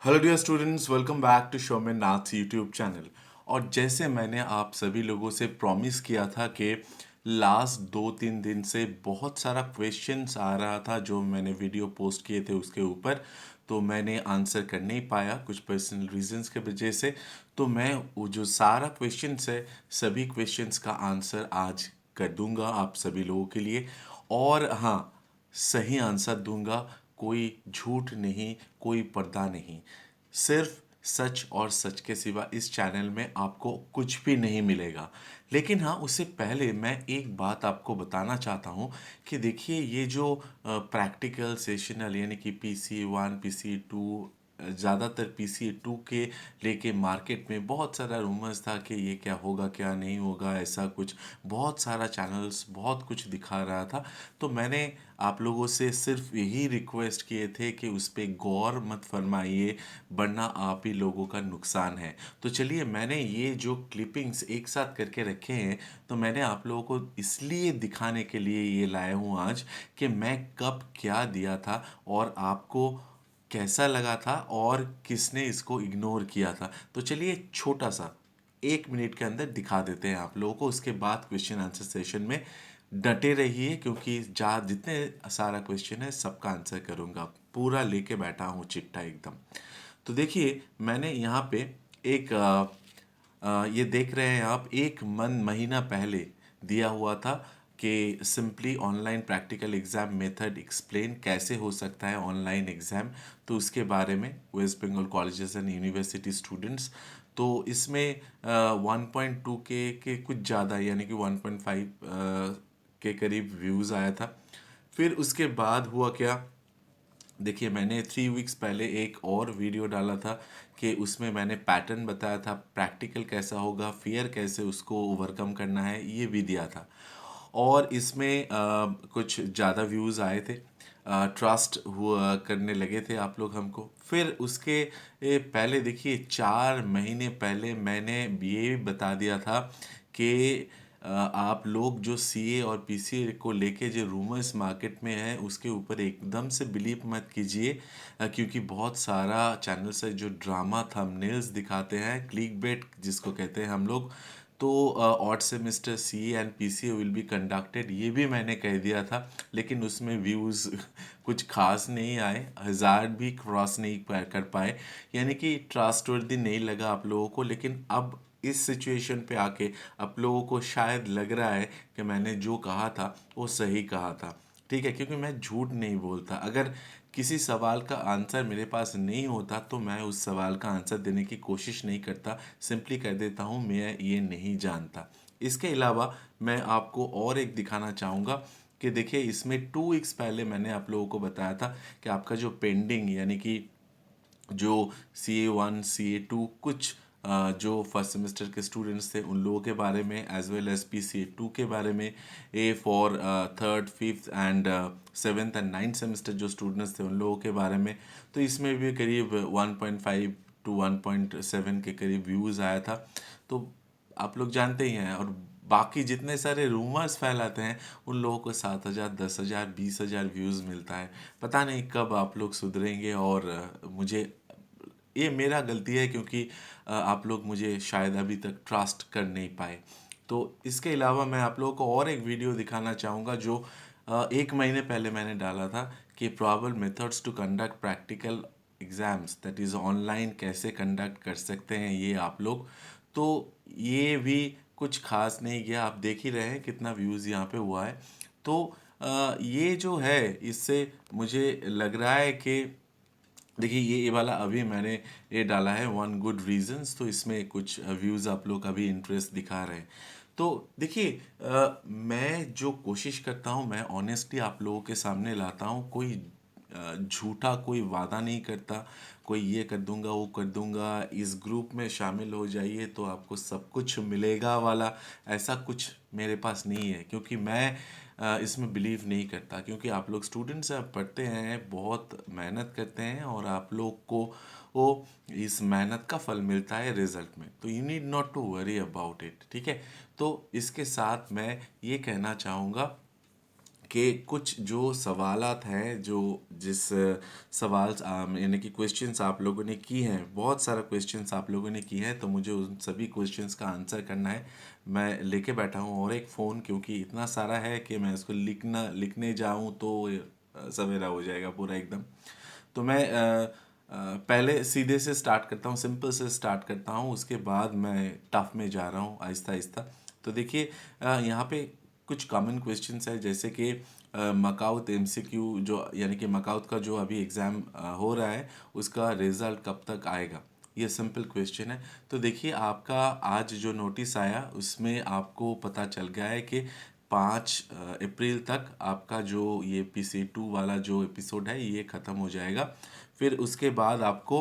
Hello dear students, welcome back to Shomen Nath YouTube channel. और जैसे मैंने आप सभी लोगों से प्रॉमिस किया था कि लास्ट 2-3 दिन से बहुत सारा क्वेश्चंस आ रहा था जो मैंने वीडियो पोस्ट किए थे उसके ऊपर, तो मैंने आंसर कर नहीं पाया कुछ पर्सनल रीजंस के वजह से। तो मैं वो जो सारा क्वेश्चंस है, सभी क्वेश्चंस का आंसर आज कर दूंगा आप सभी लोगों के लिए। और हाँ, सही आंसर दूंगा, कोई झूठ नहीं, कोई पर्दा नहीं, सिर्फ सच और सच के सिवा इस चैनल में आपको कुछ भी नहीं मिलेगा। लेकिन हाँ, उससे पहले मैं एक बात आपको बताना चाहता हूँ कि देखिए, ये जो प्रैक्टिकल सेशनल यानी कि PC1 PC2, ज़्यादातर PC2 के लेके मार्केट में बहुत सारा रूमर्स था कि ये क्या होगा क्या नहीं होगा, ऐसा कुछ बहुत सारा चैनल्स बहुत कुछ दिखा रहा था। तो मैंने आप लोगों से सिर्फ यही रिक्वेस्ट किए थे कि उस पर गौर मत फरमाइए, वरना आप ही लोगों का नुकसान है। तो चलिए, मैंने ये जो क्लिपिंग्स एक साथ करके रखे हैं, तो मैंने आप लोगों को इसलिए दिखाने के लिए ये लाया हूँ आज कि मैं कब क्या दिया था और आपको कैसा लगा था और किसने इसको इग्नोर किया था। तो चलिए, छोटा सा 1 मिनट के अंदर दिखा देते हैं आप लोगों को। उसके बाद क्वेश्चन आंसर सेशन में डटे रहिए, क्योंकि जहाँ जितने सारा क्वेश्चन है सबका आंसर करूँगा, पूरा लेके बैठा हूँ चिट्ठा एकदम। तो देखिए, मैंने यहाँ पे एक ये देख रहे हैं आप, एक महीना पहले दिया हुआ था कि simply online practical exam method explain, कैसे हो सकता है ऑनलाइन एग्ज़ाम। तो उसके बारे में West Bengal colleges and university students, तो इसमें 1.2 के कुछ ज़्यादा यानी कि 1.5 के करीब व्यूज़ आया था। फिर उसके बाद हुआ क्या, देखिए, मैंने 3 वीक्स पहले एक और वीडियो डाला था कि उसमें मैंने पैटर्न बताया था, प्रैक्टिकल कैसा होगा, फियर कैसे उसको ओवरकम करना है, ये भी दिया था। और इसमें कुछ ज़्यादा व्यूज़ आए थे, ट्रस्ट हुआ करने लगे थे आप लोग हमको। फिर उसके पहले देखिए, 4 महीने पहले मैंने ये बता दिया था कि आप लोग जो CA और PCA को लेके जो रूमर्स मार्केट में है उसके ऊपर एकदम से बिलीव मत कीजिए, क्योंकि बहुत सारा चैनल्स है जो ड्रामा थंबनेल्स दिखाते हैं, क्लिक बेट जिसको कहते हैं हम लोग। तो odd semester CA and PCA will be conducted, ये भी मैंने कह दिया था, लेकिन उसमें व्यूज़ कुछ खास नहीं आए, 1000 भी क्रॉस नहीं कर पाए, यानी कि ट्रस्टवर्दी नहीं लगा आप लोगों को। लेकिन अब इस सिचुएशन पे आके आप लोगों को शायद लग रहा है कि मैंने जो कहा था वो सही कहा था, ठीक है, क्योंकि मैं झूठ नहीं बोलता। अगर किसी सवाल का आंसर मेरे पास नहीं होता तो मैं उस सवाल का आंसर देने की कोशिश नहीं करता, सिंपली कह देता हूँ मैं ये नहीं जानता। इसके अलावा मैं आपको और एक दिखाना चाहूँगा कि देखिए, इसमें 2 वीक्स पहले मैंने आप लोगों को बताया था कि आपका जो पेंडिंग यानी कि जो CA1 CA2 कुछ जो फर्स्ट सेमेस्टर के स्टूडेंट्स थे उन लोगों के बारे में, एज वेल एज PCA2 के बारे में, A for third fifth and seventh and ninth semester जो स्टूडेंट्स थे उन लोगों के बारे में। तो इसमें भी करीब 1.5 टू 1.7 के करीब व्यूज़ आया था। तो आप लोग जानते ही हैं। और बाकी जितने सारे रूमर्स फैलाते हैं उन लोगों को 7,000 10,000 20,000 व्यूज़ मिलता है। पता नहीं कब आप लोग सुधरेंगे। और मुझे ये मेरा गलती है, क्योंकि आप लोग मुझे शायद अभी तक ट्रस्ट कर नहीं पाए। तो इसके अलावा मैं आप लोगों को और एक वीडियो दिखाना चाहूँगा जो 1 महीने पहले मैंने डाला था कि probable methods to conduct practical exams, that is online कैसे कंडक्ट कर सकते हैं ये आप लोग। तो ये भी कुछ खास नहीं किया, आप देख ही रहे हैं कितना व्यूज़ यहाँ पे हुआ है। तो ये जो है, इससे मुझे लग रहा है कि देखिए, ये वाला अभी मैंने ये डाला है 1 गुड रीजंस, तो इसमें कुछ व्यूज़ आप लोग अभी इंटरेस्ट दिखा रहे हैं। तो देखिए, मैं जो कोशिश करता हूँ मैं ऑनेस्टली आप लोगों के सामने लाता हूँ, कोई झूठा कोई वादा नहीं करता, कोई ये कर दूंगा वो कर दूंगा, इस ग्रुप में शामिल हो जाइए तो आपको सब कुछ मिलेगा वाला, ऐसा कुछ मेरे पास नहीं है, क्योंकि मैं इसमें बिलीव नहीं करता। क्योंकि आप लोग स्टूडेंट्स हैं, पढ़ते हैं, बहुत मेहनत करते हैं, और आप लोग को वो इस मेहनत का फल मिलता है रिजल्ट में। तो you need not to worry about it, ठीक है। तो इसके साथ मैं ये कहना चाहूँगा कि कुछ जो सवालात हैं जो जिस सवाल यानी कि क्वेश्चंस आप लोगों ने की हैं, बहुत सारा क्वेश्चंस आप लोगों ने की है, तो मुझे उन सभी क्वेश्चंस का आंसर करना है। मैं लेके बैठा हूँ और एक फ़ोन, क्योंकि इतना सारा है कि मैं इसको लिखने जाऊँ तो सवेरा हो जाएगा पूरा एकदम। तो मैं पहले सीधे से स्टार्ट करता हूँ, सिंपल से स्टार्ट करता हूँ, उसके बाद मैं टफ में जा रहा हूँ आहिस्ता आहिस्ता। तो देखिए यहाँ पे कुछ कॉमन क्वेश्चंस है, जैसे कि मकाउट एमसीक्यू जो यानी कि मकाउट का जो अभी एग्ज़ाम हो रहा है, उसका रिज़ल्ट कब तक आएगा, ये सिंपल क्वेश्चन है। तो देखिए आपका आज जो नोटिस आया उसमें आपको पता चल गया है कि 5 अप्रैल तक आपका जो ये PC2 वाला जो एपिसोड है ये ख़त्म हो जाएगा। फिर उसके बाद आपको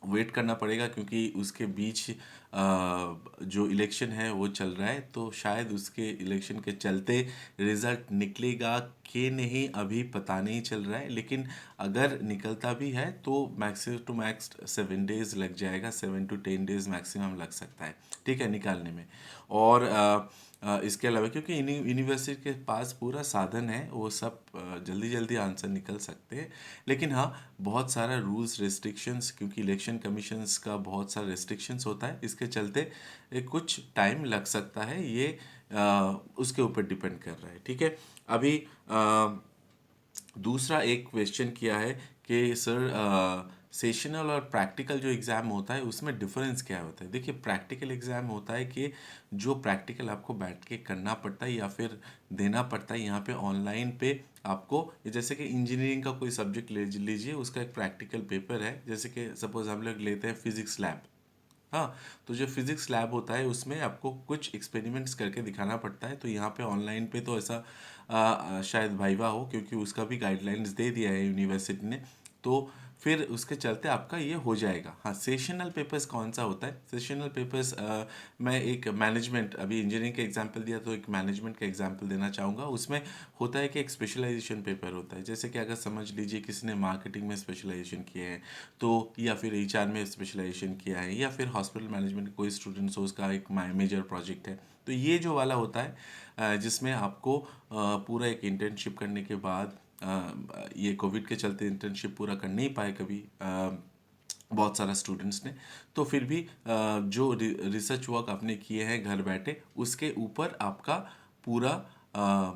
वेट करना पड़ेगा, क्योंकि उसके बीच जो इलेक्शन है वो चल रहा है, तो शायद उसके इलेक्शन के चलते रिज़ल्ट निकलेगा कि नहीं अभी पता नहीं चल रहा है। लेकिन अगर निकलता भी है तो मैक्स टू मैक्स 7 डेज़ लग जाएगा, 7 to 10 डेज़ मैक्सिमम लग सकता है, ठीक है, निकालने में। और इसके अलावा क्योंकि यूनिवर्सिटी के पास पूरा साधन है, वो सब जल्दी जल्दी आंसर निकल सकते हैं। लेकिन हाँ, बहुत सारा रूल्स रेस्ट्रिक्शंस, क्योंकि इलेक्शन कमीशंस का बहुत सारा रेस्ट्रिक्शंस होता है, इसके चलते कुछ टाइम लग सकता है, ये उसके ऊपर डिपेंड कर रहा है, ठीक है। अभी दूसरा एक क्वेश्चन किया है कि सर सेशनल और प्रैक्टिकल जो एग्ज़ाम होता है उसमें डिफरेंस क्या होता है। देखिए प्रैक्टिकल एग्ज़ाम होता है कि जो प्रैक्टिकल आपको बैठ के करना पड़ता है या फिर देना पड़ता है यहाँ पे ऑनलाइन पे आपको, जैसे कि इंजीनियरिंग का कोई सब्जेक्ट ले लीजिए, उसका एक प्रैक्टिकल पेपर है, जैसे कि सपोज हम लोग लेते हैं फिजिक्स लैब। हाँ, तो जो फिजिक्स लैब होता है उसमें आपको कुछ एक्सपेरिमेंट्स करके दिखाना पड़ता है। तो यहाँ पे ऑनलाइन पे तो ऐसा शायद वाइवा हो, क्योंकि उसका भी गाइडलाइंस दे दिया है यूनिवर्सिटी ने, तो फिर उसके चलते आपका ये हो जाएगा। हाँ, सेशनल पेपर्स कौन सा होता है, सेशनल पेपर्स मैं एक मैनेजमेंट, अभी इंजीनियरिंग का एग्जांपल दिया तो एक मैनेजमेंट का एग्जांपल देना चाहूँगा। उसमें होता है कि एक स्पेशलाइजेशन पेपर होता है, जैसे कि अगर समझ लीजिए किसी ने मार्केटिंग में स्पेशलाइजेशन किए हैं, तो या फिर HR में स्पेशलाइजेशन किया है, या फिर हॉस्पिटल मैनेजमेंट कोई स्टूडेंट्स हो उसका एक मेजर प्रोजेक्ट है, तो ये जो वाला होता है जिसमें आपको पूरा एक इंटर्नशिप करने के बाद ये कोविड के चलते इंटर्नशिप पूरा कर नहीं पाए कभी बहुत सारा स्टूडेंट्स ने, तो फिर भी जो रिसर्च वर्क आपने किए हैं घर बैठे, उसके ऊपर आपका पूरा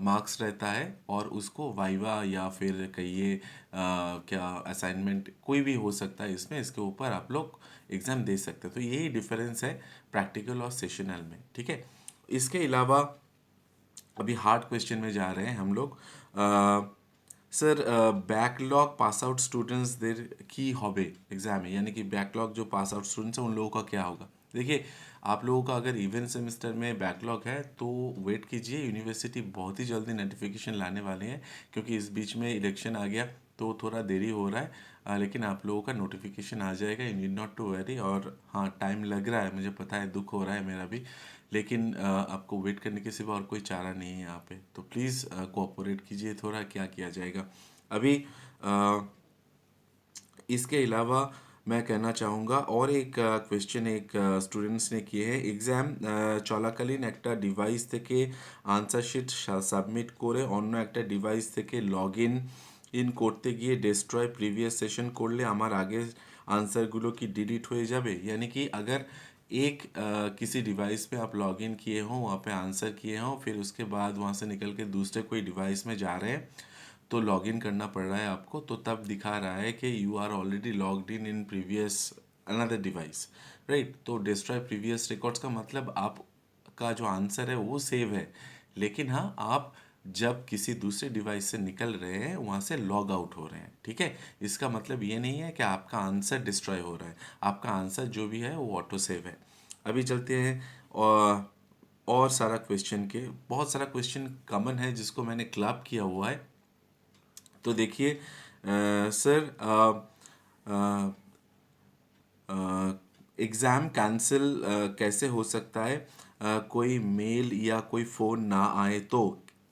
मार्क्स रहता है, और उसको वाइवा या फिर कहिए क्या असाइनमेंट कोई भी हो सकता है इसमें, इसके ऊपर आप लोग एग्ज़ाम दे सकते हैं। तो यही डिफरेंस है प्रैक्टिकल और सेशनल में, ठीक है। इसके अलावा अभी हार्ड क्वेश्चन में जा रहे हैं हम लोग। Sir backlog pass out students there की हॉबे एग्जाम है, यानी कि बैकलॉग जो पास आउट स्टूडेंट्स हैं उन लोगों का क्या होगा। देखिए आप लोगों का अगर इवेंट सेमेस्टर में बैकलॉग है तो वेट कीजिए, यूनिवर्सिटी बहुत ही जल्दी नोटिफिकेशन लाने वाले हैं, क्योंकि इस बीच में इलेक्शन आ गया तो थोड़ा देरी हो रहा है। लेकिन आप लोगों का नोटिफिकेशन आ जाएगा, you need not to worry. और हाँ, टाइम लग रहा है, मुझे पता है, दुख हो रहा है मेरा भी, लेकिन आपको वेट करने के सिवा और कोई चारा नहीं है यहाँ पे, तो प्लीज़ कोऑपरेट कीजिए थोड़ा, क्या किया जाएगा। अभी इसके अलावा मैं कहना चाहूँगा, और एक क्वेश्चन एक स्टूडेंट्स ने किए हैं, एग्जाम চলাকালীন একটা ডিভাইস থেকে আনসার শিট সাবমিট করে অন্য একটা ডিভাইস থেকে ইন করতে গিয়ে ডেস্ট্রয় প্রিভিয়াস সেশন করলে আমার আগের आंसरগুলো কি डिलीट হয়ে যাবে। यानी कि अगर एक किसी डिवाइस पे आप लॉगिन किए हों, वहाँ पे आंसर किए हों, फिर उसके बाद वहाँ से निकल के दूसरे कोई डिवाइस में जा रहे हैं, तो लॉगिन करना पड़ रहा है आपको, तो तब दिखा रहा है कि you are already logged in previous another device, right. तो डिस्ट्रॉय प्रीवियस रिकॉर्ड्स का मतलब आपका जो आंसर है वो सेव है, लेकिन हाँ, आप जब किसी दूसरे डिवाइस से निकल रहे हैं वहाँ से लॉग आउट हो रहे हैं, ठीक है। इसका मतलब ये नहीं है कि आपका आंसर डिस्ट्रॉय हो रहा है, आपका आंसर जो भी है वो ऑटो सेव है। अभी चलते हैं और सारा क्वेश्चन के, बहुत सारा क्वेश्चन कॉमन है जिसको मैंने क्लब किया हुआ है। तो देखिए सर एग्ज़ाम कैंसिल कैसे हो सकता है, कोई मेल या कोई फ़ोन ना आए तो।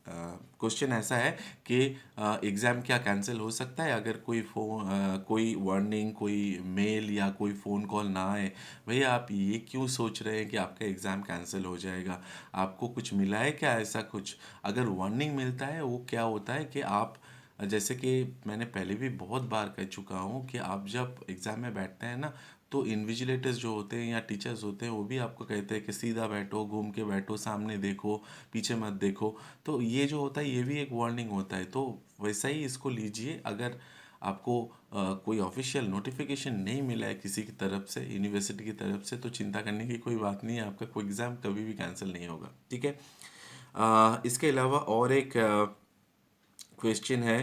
क्वेश्चन ऐसा है कि एग्ज़ाम क्या कैंसिल हो सकता है अगर कोई वार्निंग, कोई मेल या कोई फ़ोन कॉल ना आए। भैया आप ये क्यों सोच रहे हैं कि आपका एग्ज़ाम कैंसिल हो जाएगा? आपको कुछ मिला है क्या ऐसा कुछ? अगर वार्निंग मिलता है वो क्या होता है कि आप, जैसे कि मैंने पहले भी बहुत बार कह चुका हूँ कि आप जब एग्ज़ाम में बैठते हैं ना, तो इन्विजिलेटर्स जो होते हैं या टीचर्स होते हैं वो भी आपको कहते हैं कि सीधा बैठो, घूम के बैठो, सामने देखो, पीछे मत देखो। तो ये जो होता है ये भी एक वार्निंग होता है। तो वैसा ही इसको लीजिए। अगर आपको कोई ऑफिशियल नोटिफिकेशन नहीं मिला है किसी की तरफ से, यूनिवर्सिटी की तरफ से, तो चिंता करने की कोई बात नहीं है, आपका कोई एग्ज़ाम कभी भी कैंसिल नहीं होगा, ठीक है। इसके अलावा और एक क्वेश्चन है,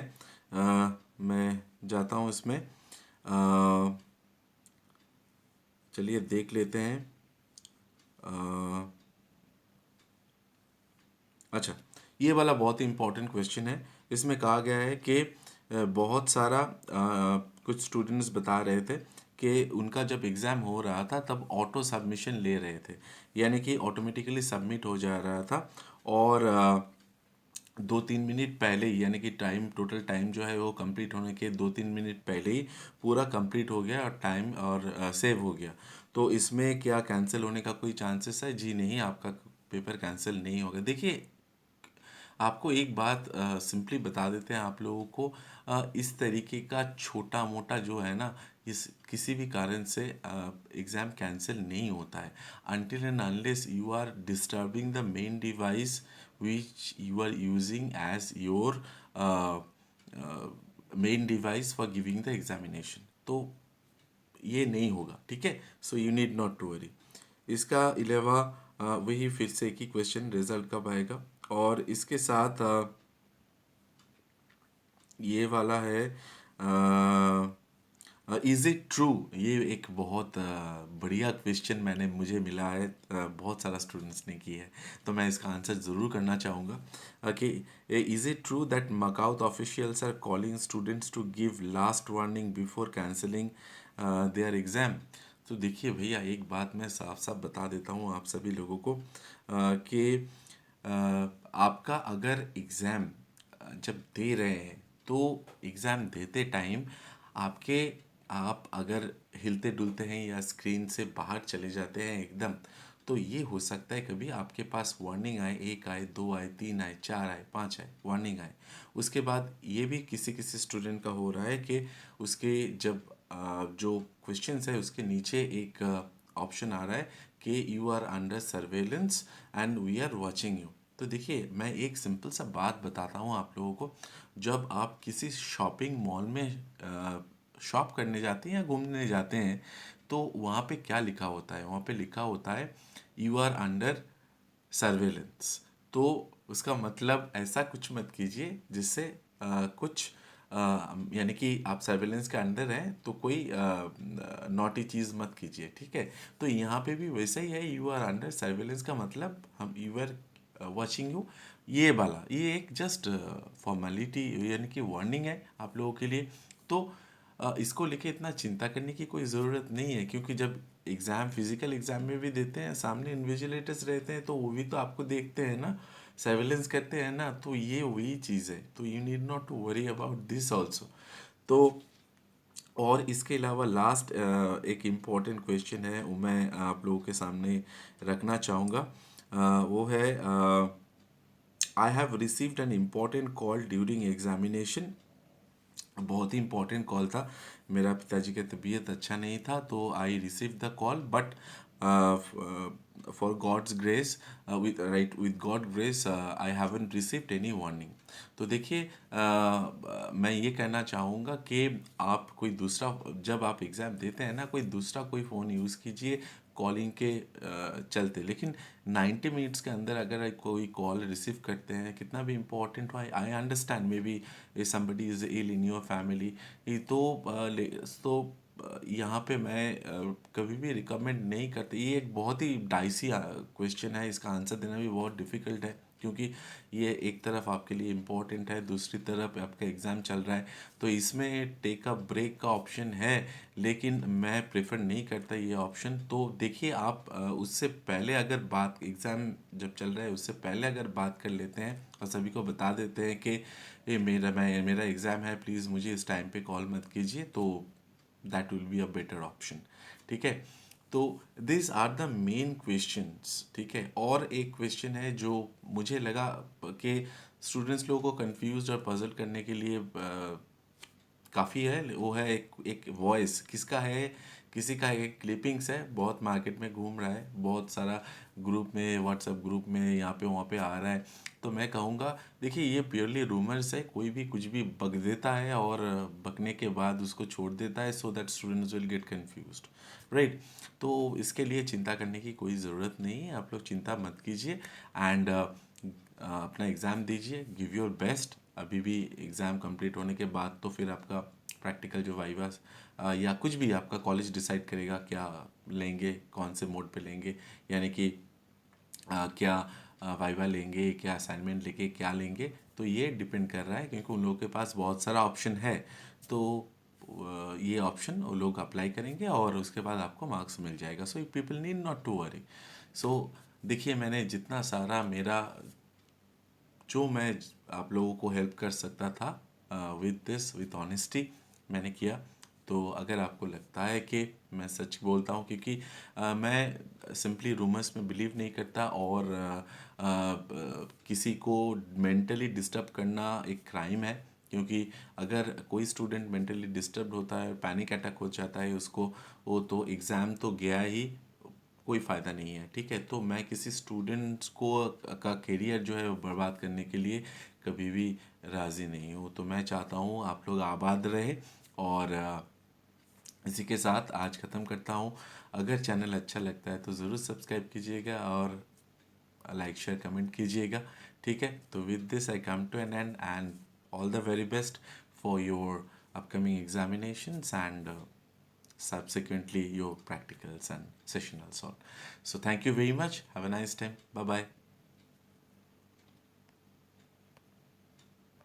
मैं जाता हूँ इसमें। चलिए देख लेते हैं। अच्छा, ये वाला बहुत ही इम्पोर्टेंट क्वेश्चन है। इसमें कहा गया है कि बहुत सारा कुछ स्टूडेंट्स बता रहे थे कि उनका जब एग्ज़ाम हो रहा था तब ऑटो सबमिशन ले रहे थे, यानी कि ऑटोमेटिकली सबमिट हो जा रहा था। और 2-3 मिनट पहले ही, यानी कि टोटल टाइम जो है वो कंप्लीट होने के 2-3 मिनट पहले ही पूरा कंप्लीट हो गया और टाइम और सेव हो गया। तो इसमें क्या कैंसिल होने का कोई चांसेस है? जी नहीं, आपका पेपर कैंसिल नहीं होगा। देखिए, आपको एक बात सिंपली बता देते हैं आप लोगों को। इस तरीके का छोटा मोटा जो है ना, इस किसी भी कारण से एग्ज़ाम कैंसिल नहीं होता है until and unless you are disturbing the main device which you are using as your main device for giving the examination. तो ये नहीं होगा, ठीक है। So you need not to worry. इसका अलावा वही फिर से एक ही क्वेश्चन, रिजल्ट कब आएगा। और इसके साथ ये वाला है, इज इट ट्रू। ये एक बहुत बढ़िया क्वेश्चन मुझे मिला है, बहुत सारा स्टूडेंट्स ने की है, तो मैं इसका आंसर ज़रूर करना चाहूँगा कि is it true that MAKAUT officials are calling students to give last warning before cancelling their exam. तो देखिए भैया, एक बात मैं साफ साफ बता देता हूँ आप सभी लोगों को कि आपका अगर एग्ज़ाम जब दे रहे हैं तो एग्ज़ाम देते टाइम आपके आप अगर हिलते डुलते हैं या स्क्रीन से बाहर चले जाते हैं एकदम, तो ये हो सकता है कभी आपके पास वार्निंग आए, एक आए, दो आए, तीन आए, चार आए, पांच आए, वार्निंग आए। उसके बाद ये भी किसी किसी स्टूडेंट का हो रहा है कि उसके जब जो क्वेश्चंस है उसके नीचे एक ऑप्शन आ रहा है कि you are under surveillance and we are watching you. तो देखिए, मैं एक सिंपल सा बात बताता हूँ आप लोगों को। जब आप किसी शॉपिंग मॉल में शॉप करने जाते हैं या घूमने जाते हैं, तो वहाँ पे क्या लिखा होता है? वहाँ पे लिखा होता है यू आर अंडर सर्वेलेंस। तो उसका मतलब ऐसा कुछ मत कीजिए जिससे कुछ यानी कि आप सर्वेलेंस के अंडर हैं तो कोई नॉटी चीज़ मत कीजिए, ठीक है। तो यहाँ पे भी वैसा ही है, यू आर अंडर सर्वेलेंस का मतलब हम यू आर वॉचिंग यू। ये वाला ये एक जस्ट फॉर्मेलिटी यानी कि वार्निंग है आप लोगों के लिए। तो इसको लेके इतना चिंता करने की कोई ज़रूरत नहीं है, क्योंकि जब एग्ज़ाम फिजिकल एग्ज़ाम में भी देते हैं, सामने इन्विजिलेटर्स रहते हैं, तो वो भी तो आपको देखते हैं ना, सर्वेलेंस करते हैं ना। तो ये वही चीज़ है, तो you need not to worry about this also. तो और इसके अलावा लास्ट एक इम्पॉर्टेंट क्वेश्चन है वो मैं आप लोगों के सामने रखना चाहूँगा। वो है, I have received an important call during examination. बहुत ही इम्पोर्टेंट कॉल था। मेरा पिताजी का तबीयत अच्छा नहीं था, तो I receive the call, but for God's grace, with God grace I haven't received any warning. तो देखिए, मैं ये कहना चाहूँगा कि आप कोई दूसरा, जब आप एग्ज़ाम देते हैं ना, कोई फ़ोन यूज़ कीजिए कॉलिंग के चलते। लेकिन 90 मिनट्स के अंदर अगर कोई कॉल रिसीव करते हैं, कितना भी इम्पोर्टेंट हो, I understand maybe somebody is ill in your family, तो यहाँ पे मैं कभी भी रिकमेंड नहीं करती। ये एक बहुत ही डाइसी क्वेश्चन है, इसका आंसर देना भी बहुत डिफ़िकल्ट है, क्योंकि ये एक तरफ आपके लिए इम्पोर्टेंट है, दूसरी तरफ आपका एग्ज़ाम चल रहा है, तो इसमें टेक अ ब्रेक का ऑप्शन है, लेकिन मैं प्रेफर नहीं करता ये ऑप्शन। तो देखिए आप उससे पहले अगर बात, एग्ज़ाम जब चल रहा है उससे पहले अगर बात कर लेते हैं और सभी को बता देते हैं कि ये मेरा एग्ज़ाम है, प्लीज़ मुझे इस टाइम पे कॉल मत कीजिए, तो that will be a better option. ठीक है, तो this are the main questions. ठीक है, और एक क्वेश्चन है जो मुझे लगा कि स्टूडेंट्स लोगों को कंफ्यूज और पजल करने के लिए काफ़ी है, वो है एक वॉइस किसका है, किसी का एक क्लिपिंग्स है, बहुत मार्केट में घूम रहा है, बहुत सारा ग्रुप में, व्हाट्सएप ग्रुप में यहाँ पे वहाँ पे आ रहा है। तो मैं कहूँगा देखिए ये प्योरली रूमर्स है, कोई भी कुछ भी बक देता है और बकने के बाद उसको छोड़ देता है, so that students will get confused, right. तो इसके लिए चिंता करने की कोई ज़रूरत नहीं है, आप लोग चिंता मत कीजिए एंड अपना एग्ज़ाम दीजिए, गिव योर बेस्ट। अभी भी एग्ज़ाम कंप्लीट होने के बाद तो फिर आपका प्रैक्टिकल जो वाइवास या कुछ भी आपका कॉलेज डिसाइड करेगा क्या लेंगे, कौन से मोड पे लेंगे, यानी कि क्या वाइवा लेंगे, क्या असाइनमेंट लेंगे, क्या लेंगे, तो ये डिपेंड कर रहा है, क्योंकि उन लोगों के पास बहुत सारा ऑप्शन है। तो ये ऑप्शन वो लोग अप्लाई करेंगे और उसके बाद आपको मार्क्स मिल जाएगा। So people need not to worry. So देखिए मैंने जितना सारा मेरा, जो मैं आप लोगों को हेल्प कर सकता था विद दिस, विथ ऑनेस्टी, मैंने किया। तो अगर आपको लगता है कि मैं सच बोलता हूँ, क्योंकि मैं सिंपली रूमर्स में बिलीव नहीं करता, और किसी को मेंटली डिस्टर्ब करना एक क्राइम है, क्योंकि अगर कोई स्टूडेंट मेंटली डिस्टर्ब होता है, पैनिक अटैक हो जाता है उसको, वो तो एग्ज़ाम तो गया ही, कोई फ़ायदा नहीं है। ठीक है, तो मैं किसी स्टूडेंट्स को का करियर जो है वो बर्बाद करने के लिए कभी भी राज़ी नहीं हूँ। तो मैं चाहता हूँ आप लोग आबाद रहे, और इसी के साथ आज ख़त्म करता हूँ। अगर चैनल अच्छा लगता है तो ज़रूर सब्सक्राइब कीजिएगा और लाइक शेयर कमेंट कीजिएगा। ठीक है, तो with this I come to an end, and all the very best for your upcoming examinations and subsequently your practicals and sessionals on. So thank you very much. Have a nice time. Bye bye.